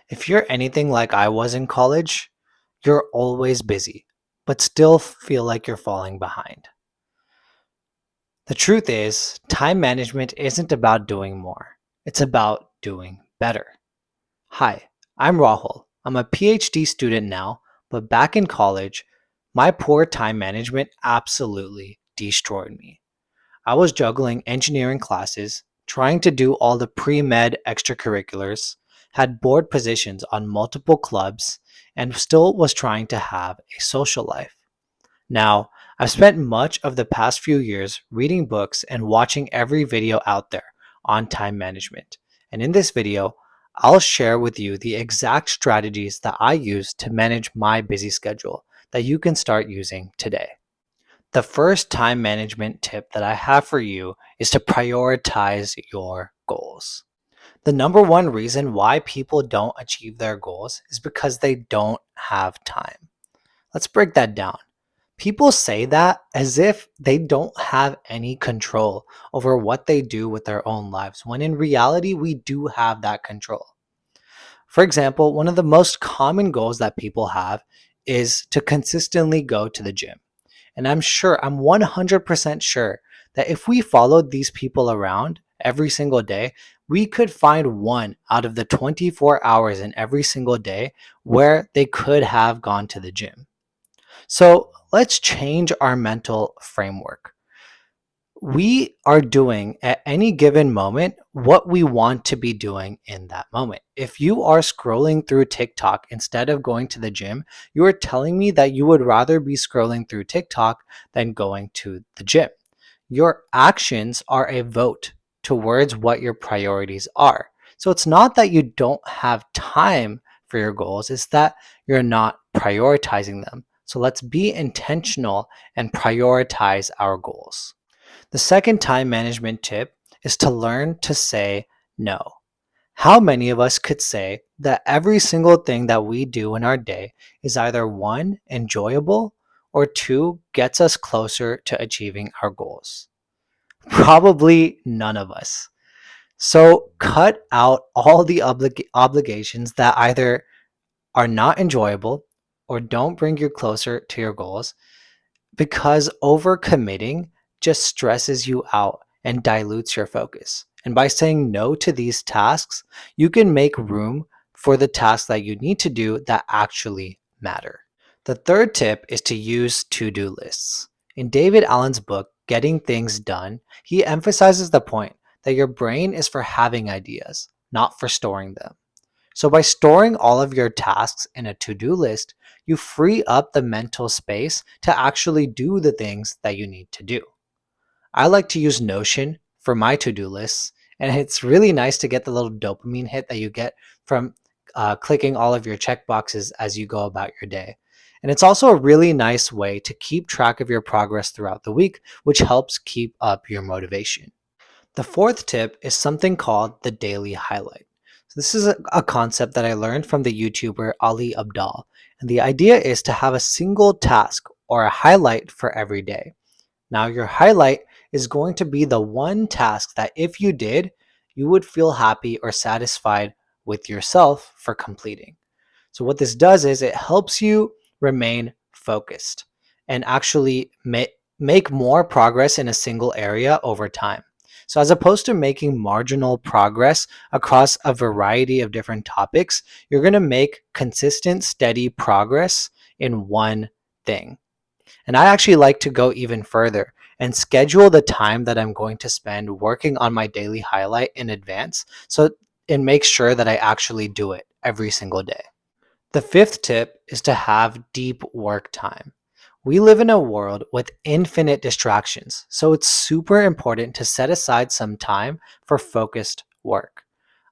If you're anything like I was in college, you're always busy, but still feel like you're falling behind. The truth is, time management isn't about doing more, it's about doing better. Hi, I'm Rahul. I'm a PhD student now, but back in college, my poor time management absolutely destroyed me. I was juggling engineering classes, trying to do all the pre med extracurriculars, had board positions on multiple clubs, and still was trying to have a social life. Now, I've spent much of the past few years reading books and watching every video out there on time management. And in this video, I'll share with you the exact strategies that I use to manage my busy schedule that you can start using today. The first time management tip that I have for you is to prioritize your goals. The number one reason why people don't achieve their goals is because they don't have time. Let's break that down. People say that as if they don't have any control over what they do with their own lives, when in reality, we do have that control. For example, one of the most common goals that people have is to consistently go to the gym. And I'm 100% sure that if we followed these people around every single day, we could find one out of the 24 hours in every single day where they could have gone to the gym. So let's change our mental framework. We are doing at any given moment what we want to be doing in that moment. If you are scrolling through TikTok instead of going to the gym, you are telling me that you would rather be scrolling through TikTok than going to the gym. Your actions are a vote towards what your priorities are. So it's not that you don't have time for your goals, it's that you're not prioritizing them. So let's be intentional and prioritize our goals. The second time management tip is to learn to say no. How many of us could say that every single thing that we do in our day is either one, enjoyable, or two, gets us closer to achieving our goals? Probably none of us. So cut out all the obligations that either are not enjoyable or don't bring you closer to your goals, because overcommitting just stresses you out and dilutes your focus. And by saying no to these tasks, you can make room for the tasks that you need to do that actually matter. The third tip is to use to-do lists. In David Allen's book, Getting Things Done, he emphasizes the point that your brain is for having ideas, not for storing them. So by storing all of your tasks in a to-do list, you free up the mental space to actually do the things that you need to do. I like to use Notion for my to-do lists, and it's really nice to get the little dopamine hit that you get from clicking all of your checkboxes as you go about your day. And it's also a really nice way to keep track of your progress throughout the week, which helps keep up your motivation. The fourth tip is something called the daily highlight. So this is a concept that I learned from the YouTuber Ali Abdal. And the idea is to have a single task or a highlight for every day. Now, your highlight is going to be the one task that if you did, you would feel happy or satisfied with yourself for completing. So what this does is it helps you remain focused and actually make more progress in a single area over time. So as opposed to making marginal progress across a variety of different topics, you're going to make consistent, steady progress in one thing. And I actually like to go even further and schedule the time that I'm going to spend working on my daily highlight in advance, so it makes sure that I actually do it every single day. The fifth tip is to have deep work time. We live in a world with infinite distractions, so it's super important to set aside some time for focused work.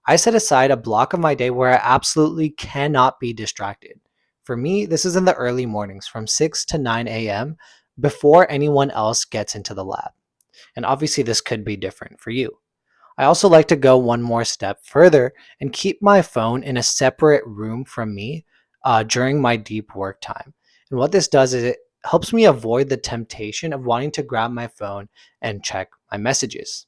I set aside a block of my day where I absolutely cannot be distracted. For me, this is in the early mornings from 6 to 9 a.m. before anyone else gets into the lab. And obviously, this could be different for you. I also like to go one more step further and keep my phone in a separate room from me during my deep work time. And what this does is it helps me avoid the temptation of wanting to grab my phone and check my messages.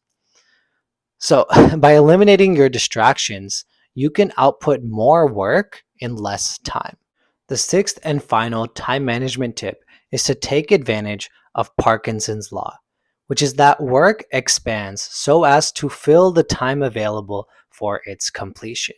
So by eliminating your distractions, you can output more work in less time. The sixth and final time management tip is to take advantage of Parkinson's law, which is that work expands so as to fill the time available for its completion.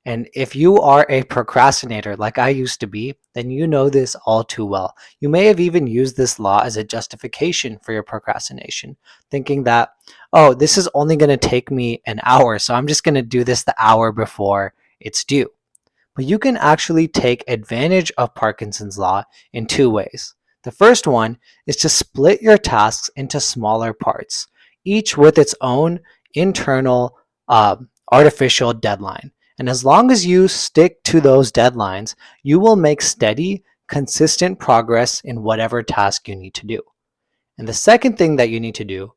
And if you are a procrastinator like I used to be, then you know this all too well. You may have even used this law as a justification for your procrastination, thinking that, oh, this is only going to take me an hour, so I'm just going to do this the hour before it's due. But you can actually take advantage of Parkinson's law in two ways. The first one is to split your tasks into smaller parts, each with its own internal artificial deadline. And as long as you stick to those deadlines, you will make steady, consistent progress in whatever task you need to do. And the second thing that you need to do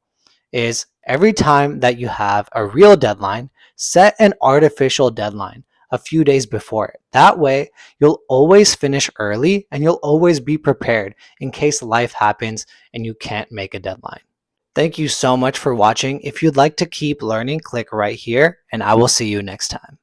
is every time that you have a real deadline, set an artificial deadline a few days before it. That way, you'll always finish early and you'll always be prepared in case life happens and you can't make a deadline. Thank you so much for watching. If you'd like to keep learning, click right here and I will see you next time.